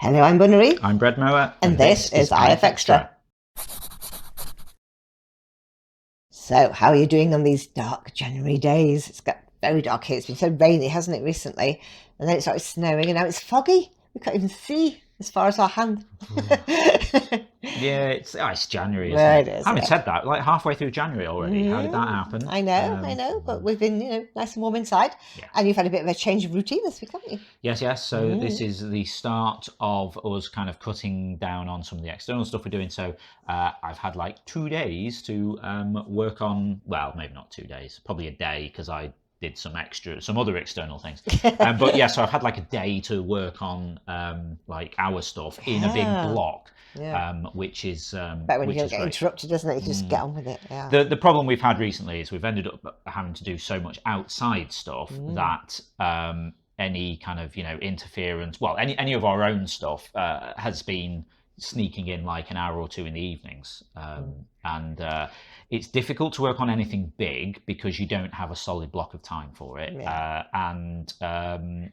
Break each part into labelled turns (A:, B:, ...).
A: Hello, I'm Bunnery.
B: I'm Brett Mower.
A: And this is IFXtra. So, how are you doing on these dark January days? It's got very dark here. It's been so rainy, hasn't it, recently? And then it started snowing, and now it's foggy. We can't even see as far as our hand.
B: Yeah, it's January, isn't
A: Well,
B: it?
A: it is,
B: Having
A: yeah.
B: said that, like halfway through January already. How did that happen?
A: I know, but we've been, nice and warm inside.
B: Yeah.
A: And you've had a bit of a change of routine this week, haven't you?
B: Yes. So this is the start of us kind of cutting down on some of the external stuff we're doing. So I've had like 2 days to work on, well, maybe not 2 days, probably a day, because I did some other external things. But yeah, so I've had like a day to work on like our stuff in a big block.
A: Yeah.
B: Which is
A: But when you don't get interrupted, doesn't it? You just get on with it. Yeah.
B: The problem we've had recently is we've ended up having to do so much outside stuff that any kind of interference, well, any of our own stuff has been sneaking in like an hour or two in the evenings, and it's difficult to work on anything big because you don't have a solid block of time for it. And it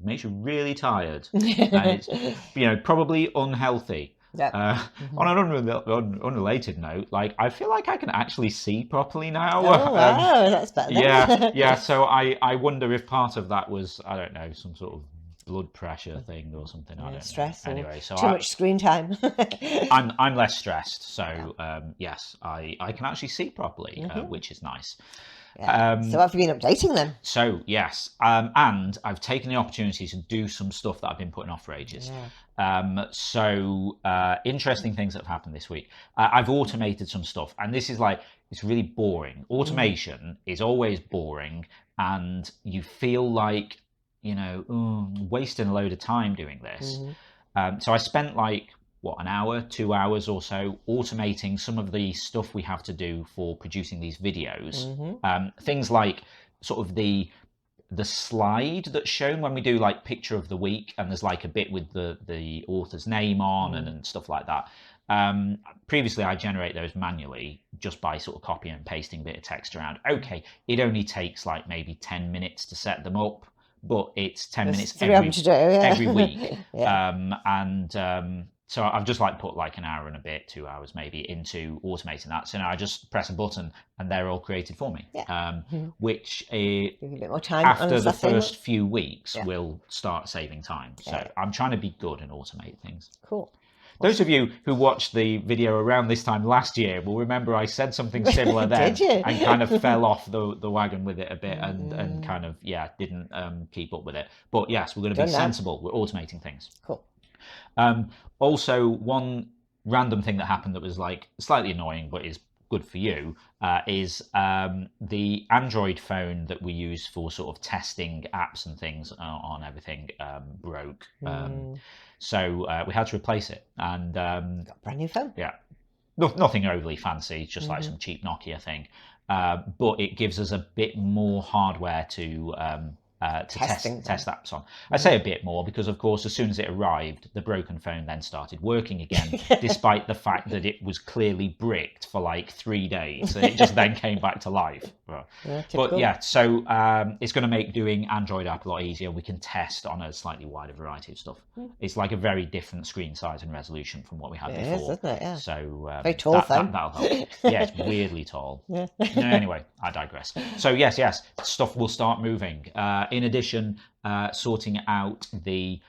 B: makes you really tired, and it's probably unhealthy. On an unrelated note, like I feel like I can actually see properly now.
A: Oh wow, that's better.
B: Yeah. So I wonder if part of that was, I don't know, some sort of blood pressure thing or something. I don't
A: stress
B: know. Anyway, so
A: too much screen time.
B: I'm less stressed, so yes, I can actually see properly, which is nice.
A: Yeah. So have you been updating them?
B: So yes, and I've taken the opportunity to do some stuff that I've been putting off for ages. Interesting things that have happened this week. I've automated some stuff, and this is like, it's really boring. Automation is always boring, and you feel like wasting a load of time doing this. So I spent like an hour, 2 hours or so automating some of the stuff we have to do for producing these videos. Things like sort of the slide that's shown when we do like picture of the week, and there's like a bit with the author's name on and stuff like that. Previously I generate those manually just by sort of copying and pasting a bit of text around. Okay, it only takes like maybe 10 minutes to set them up, but it's 10 minutes every week. So I've just like put like an hour and a bit, 2 hours maybe, into automating that. So now I just press a button and they're all created for me. Which give you a bit more time after the first few weeks will start saving time. So I'm trying to be good and automate things.
A: Cool.
B: Those of you who watched the video around this time last year will remember I said something similar then and kind of fell off the wagon with it a bit and kind of, didn't keep up with it. But yes, we're going to be sensible. We're automating things.
A: Cool.
B: Also, one random thing that happened that was like slightly annoying but is good for you is the Android phone that we use for sort of testing apps and things on everything broke. So we had to replace it, and got
A: a brand new phone.
B: Yeah, nothing overly fancy, just like some cheap Nokia thing, but it gives us a bit more hardware to test apps on. I say a bit more because, of course, as soon as it arrived, the broken phone then started working again, despite the fact that it was clearly bricked for like 3 days. And it just then came back to life. But yeah, so it's going to make doing Android app a lot easier. We can test on a slightly wider variety of stuff. It's like a very different screen size and resolution from what we had before.
A: Is, isn't it? Yeah.
B: So
A: very tall phone.
B: That'll help. Yeah, it's weirdly tall. Anyway, I digress. So yes, stuff will start moving. In addition, sorting out the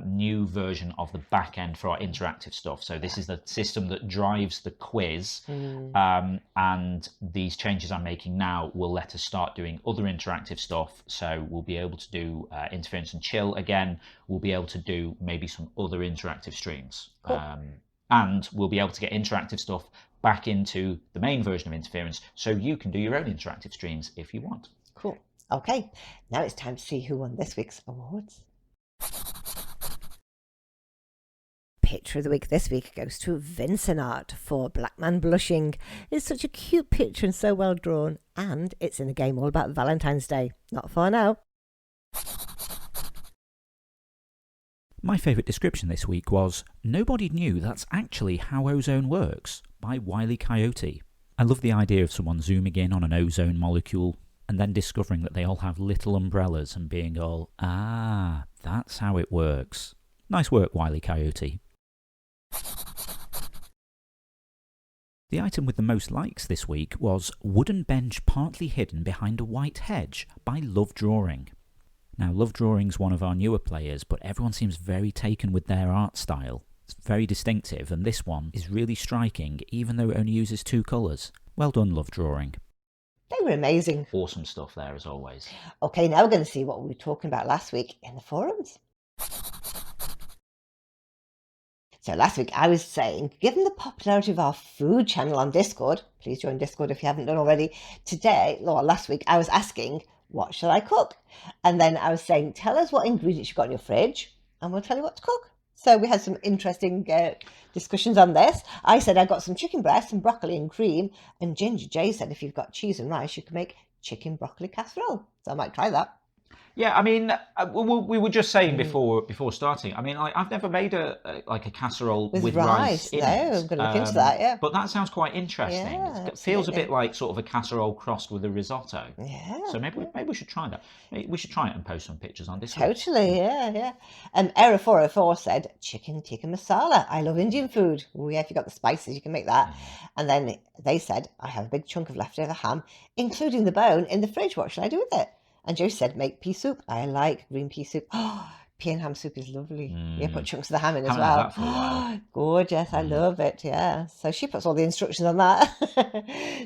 B: new version of the back end for our interactive stuff. So this is the system that drives the quiz, and these changes I'm making now will let us start doing other interactive stuff. So we'll be able to do interference and chill again. We'll be able to do maybe some other interactive streams.
A: Cool.
B: And we'll be able to get interactive stuff back into the main version of interference, so you can do your own interactive streams if you want.
A: Cool. Okay, now it's time to see who won this week's awards. Picture of the week this week goes to Vincent Art for Black Man Blushing. It's such a cute picture and so well drawn, and it's in a game all about Valentine's Day. Not far now.
C: My favourite description this week was, "Nobody knew that's actually how ozone works," by Wile E. Coyote. I love the idea of someone zooming in on an ozone molecule and then discovering that they all have little umbrellas and being all, That's how it works. Nice work, Wile E. Coyote. The item with the most likes this week was Wooden Bench Partly Hidden Behind a White Hedge by Love Drawing. Now, Love Drawing's one of our newer players, but everyone seems very taken with their art style. It's very distinctive, and this one is really striking, even though it only uses 2 colours. Well done, Love Drawing.
A: They were amazing.
B: Awesome stuff there, as always.
A: Okay, now we're going to see what we were talking about last week in the forums. So last week I was saying, given the popularity of our food channel on Discord, please join Discord if you haven't done already. Last week I was asking, what shall I cook? And then I was saying, tell us what ingredients you've got in your fridge and we'll tell you what to cook. So we had some interesting discussions on this. I said I got some chicken breast, some broccoli and cream, and Ginger J said if you've got cheese and rice, you can make chicken broccoli casserole. So I might try that.
B: Yeah, I mean, we were just saying before starting. I mean, I've never made a casserole with rice in it.
A: I'm going to look into that. Yeah,
B: but that sounds quite interesting.
A: Yeah,
B: it feels a bit like sort of a casserole crossed with a risotto.
A: Yeah.
B: So maybe we should try that. Maybe we should try it and post some pictures on Discord.
A: Totally. Yeah. Error404 said chicken tikka masala. I love Indian food. Oh yeah, if you got the spices, you can make that. And then they said I have a big chunk of leftover ham, including the bone, in the fridge. What should I do with it? And Joe said, make pea soup. I like green pea soup. Oh, pea and ham soup is lovely. Yeah, put chunks of the ham in as well.
B: Had that for a while.
A: Gorgeous. I love it. Yeah. So she puts all the instructions on that.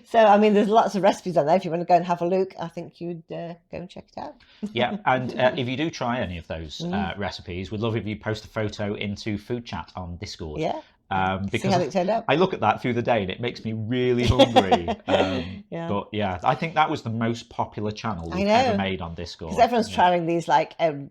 A: So, I mean, there's lots of recipes on there. If you want to go and have a look, I think you'd go and check it out.
B: Yeah. And if you do try any of those recipes, we'd love if you post a photo into Food Chat on Discord.
A: Yeah.
B: Because
A: see how it turned out.
B: I look at that through the day and it makes me really hungry. But yeah, I think that was the most popular channel we've ever made on Discord.
A: Because everyone's trying these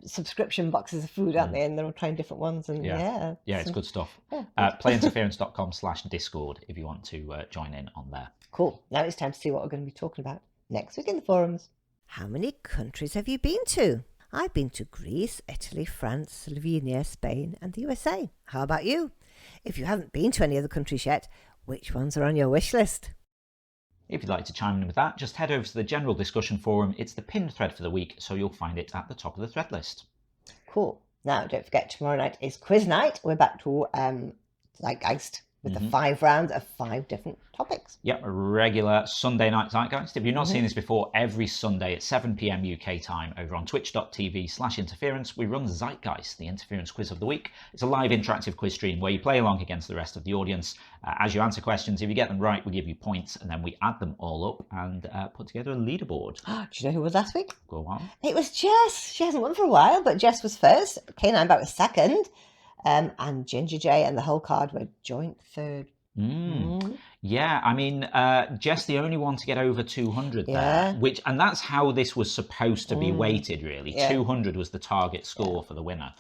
A: subscription boxes of food, aren't they? And they're all trying different ones. And yeah,
B: it's good stuff. Playinterference.com/Discord if you want to join in on there.
A: Cool. Now it's time to see what we're going to be talking about next week in the forums. How many countries have you been to? I've been to Greece, Italy, France, Slovenia, Spain, and the USA. How about you? If you haven't been to any of the countries yet, which ones are on your wish list?
B: If you'd like to chime in with that, just head over to the general discussion forum. It's the pinned thread for the week, so you'll find it at the top of the thread list. Cool. Now, don't forget, tomorrow night is quiz night. We're back to Zeitgeist with the 5 rounds of 5 different topics. Yep, a regular Sunday night Zeitgeist. If you've not seen this before, every Sunday at 7 p.m. UK time over on twitch.tv/interference, we run Zeitgeist, the interference quiz of the week. It's a live interactive quiz stream where you play along against the rest of the audience. As you answer questions, if you get them right, we give you points, and then we add them all up and put together a leaderboard. Do you know who was last week? Go on. It was Jess. She hasn't won for a while, but Jess was first. K9 back was second. And Ginger J and the whole card were joint third. Yeah, I mean, Jess the only one to get over 200 there, and that's how this was supposed to be weighted, really. 200 was the target score for the winner.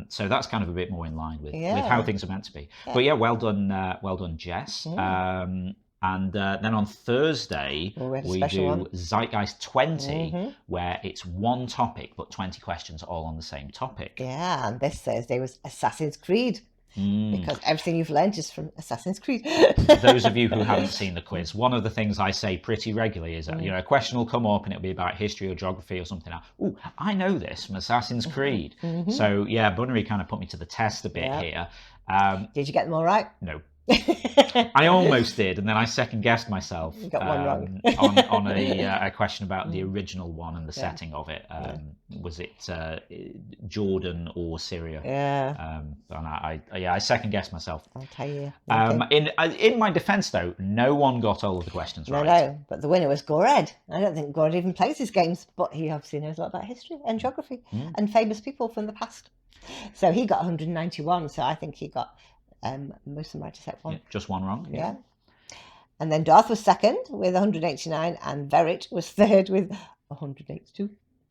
B: So that's kind of a bit more in line with how things are meant to be. But yeah, well done, Jess. And then on Thursday, we do Zeitgeist 20, where it's one topic, but 20 questions all on the same topic. Yeah, and this Thursday was Assassin's Creed. Because everything you've learned is from Assassin's Creed. For those of you who haven't seen the quiz, one of the things I say pretty regularly is that a question will come up and it'll be about history or geography or something. Oh, I know this from Assassin's Creed. So yeah, Bunnery kind of put me to the test a bit here. Did you get them all right? No. I almost did, and then I second-guessed myself. You got one wrong. on a question about the original one and the setting of it. Was it Jordan or Syria? Yeah. And I second-guessed myself. I'll tell you. In my defence, though, no one got all of the questions right. No, but the winner was Gored. I don't think Gored even plays his games, but he obviously knows a lot about history and geography and famous people from the past. So he got 191, so I think he got most of them right except one. Yeah, just one wrong. Yeah. And then Darth was second with 189 and Verit was third with 182.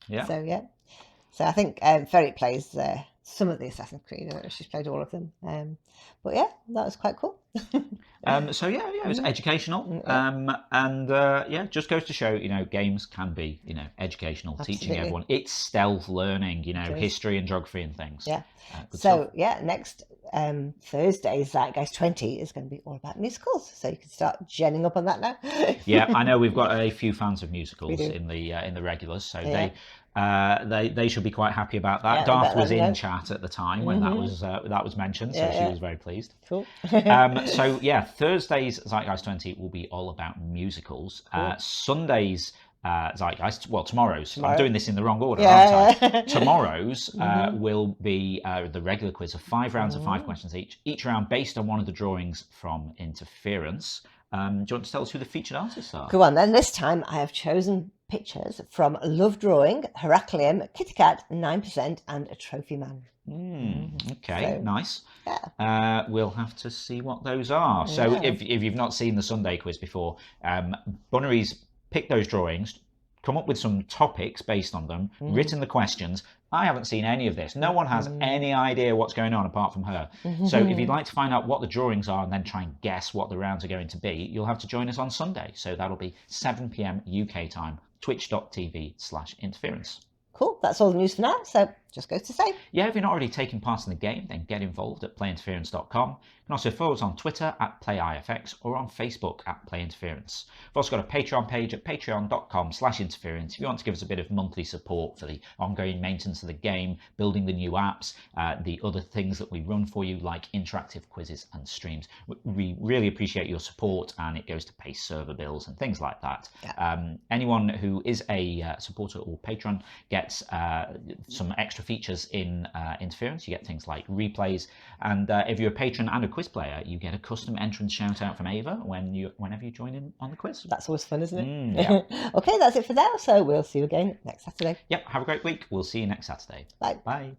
B: Yeah. So yeah. So I think Verit plays some of the Assassin's Creed. I don't know if she's played all of them. But yeah, that was quite cool. So yeah, it was educational. And just goes to show, games can be, educational, absolutely. Teaching everyone. It's stealth learning, history and geography and things. Yeah. So stuff. Next Thursday's Zeitgeist 20 is going to be all about musicals. So you can start genning up on that now. Yeah, I know we've got a few fans of musicals in the regulars. So They should be quite happy about that.
A: Yeah, I
B: Darth
A: bet
B: was
A: let me
B: in
A: know.
B: chat at the time when that was mentioned, so
A: Yeah,
B: she
A: yeah.
B: was very pleased.
A: Cool.
B: So yeah, Thursday's Zeitgeist 20 will be all about musicals. Sunday's Zeitgeist, well, tomorrow's. I'm doing this in the wrong order, aren't I?
A: Yeah.
B: Tomorrow's will be the regular quiz of 5 rounds of 5 questions each. Each round based on one of the drawings from Interference. Do you want to tell us who the featured artists are?
A: Go on then. This time I have chosen pictures from Love Drawing, Heraclium, Kitty Cat, 9%, and a Trophy Man.
B: Okay,
A: So,
B: nice.
A: Yeah.
B: We'll have to see what those are. So
A: Yeah.
B: if you've not seen the Sunday quiz before, Bunnery's picked those drawings, come up with some topics based on them, written the questions. I haven't seen any of this. No one has any idea what's going on apart from her. So if you'd like to find out what the drawings are and then try and guess what the rounds are going to be, you'll have to join us on Sunday. So that'll be 7 p.m. UK time, twitch.tv/interference.
A: Cool. That's all the news for now. So just goes to say.
B: Yeah, if you're not already taking part in the game, then get involved at playinterference.com. You can also follow us on Twitter at PlayIFX or on Facebook at PlayInterference. We've also got a Patreon page at patreon.com/interference if you want to give us a bit of monthly support for the ongoing maintenance of the game, building the new apps, the other things that we run for you like interactive quizzes and streams. We really appreciate your support, and it goes to pay server bills and things like that.
A: Yeah.
B: Anyone who is a supporter or patron gets some extra features in Interference. You get things like replays, and if you're a patron and a quiz player, you get a custom entrance shout out from Ava whenever you join in on the quiz.
A: That's always fun, isn't it?
B: Yeah.
A: Okay, that's it for now. So we'll see you again next Saturday.
B: Yep, have a great week. We'll see you next Saturday.
A: Bye.
B: Bye.